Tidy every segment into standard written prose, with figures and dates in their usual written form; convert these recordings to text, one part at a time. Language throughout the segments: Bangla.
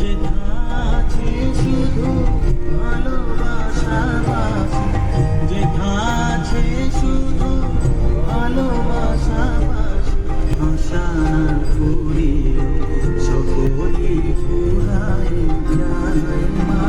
যেথাছে শুধু ভালোবাসাবাসি, যেথাছে শুধু ভালোবাসাবাসি, আশা না করি সকলই ফুরায় যায় মা।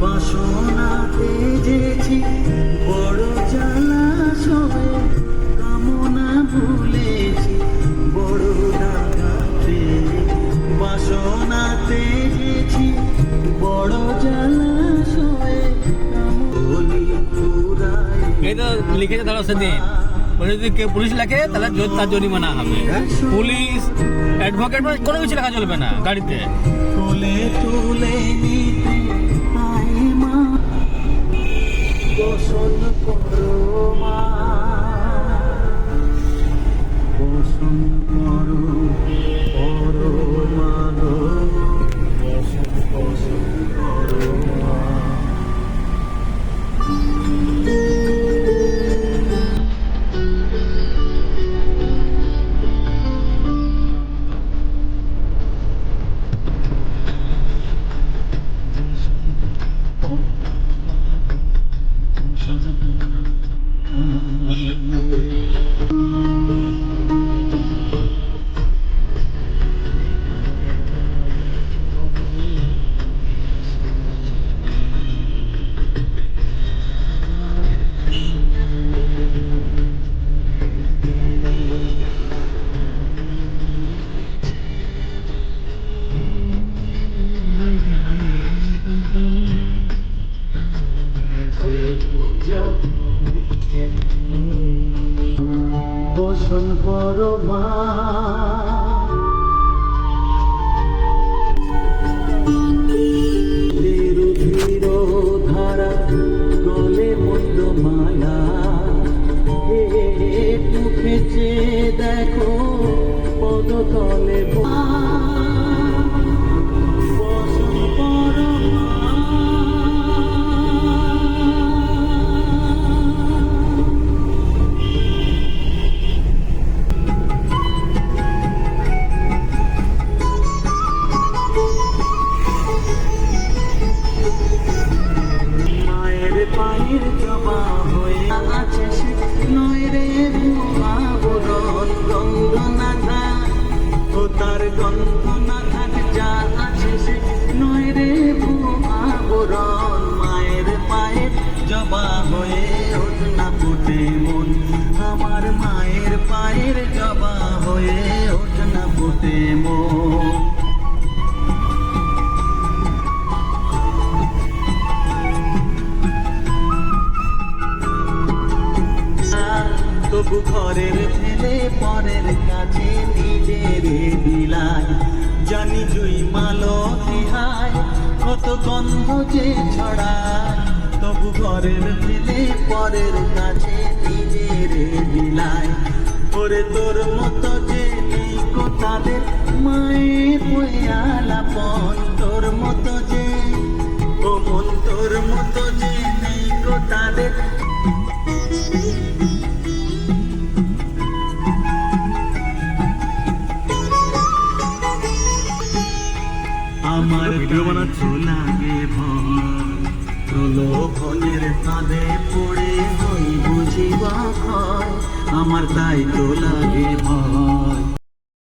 বাসনাতে যেছি বড় জলাশয়ে, কামনা ভুলেছি বড় ডাকাতে। বাসনাতে গেছি বড় জলাশয়ে, কামলি পুরায়। এই তো লিখেছে ধরো সেদিন, যদি কেউ পুলিশ লেখে তাহলে তার জরিমানা হবে। পুলিশ, অ্যাডভোকেট, কোনো কিছু লেখা চলবে না গাড়িতে। কোলে তুলে নিতে আয় মা, বসন করো মা, বসন করো করো মা গো, বসন বসন করো মা। বসন করো মা, ধীর ধারা গলে মধ্য মালা, মুখে চেয়ে দেখো পদতলে বসন করো মা। পায়ের জবা হয়ে আছে সে, নয় রে আবরণ গন্ধ না থাক, ও তার গন্ধ না থাক যা আছে সে, নয় রে আবরণ। মায়ের পায়ের জবা হয়ে ওঠ না ফুটে মন, আমার মায়ের পায়ের জবা হয়ে ওঠ না ফুটে মন। তবু ঘরের ছেলে পরের কাছে নিজের দিলাই, জানি জুই মালো হায় কত গন্ধ যে ছড়ায়। তবু ঘরের ছেলে পরের কাছে নিজের দিলাই, ওরে তোর মতো যে নেই কো তাদের মায়ের বয়ালাপন, তোর মতো যে ও মন, তোর মতো যে নেই কো তাদের। আমার ভিডিও বানাচ্ছি লাগে ভয়, প্রলোভনের ফাঁদে পড়ে হই বুঝিবা ক্ষয়, আমার তাই তো লাগে ভয়।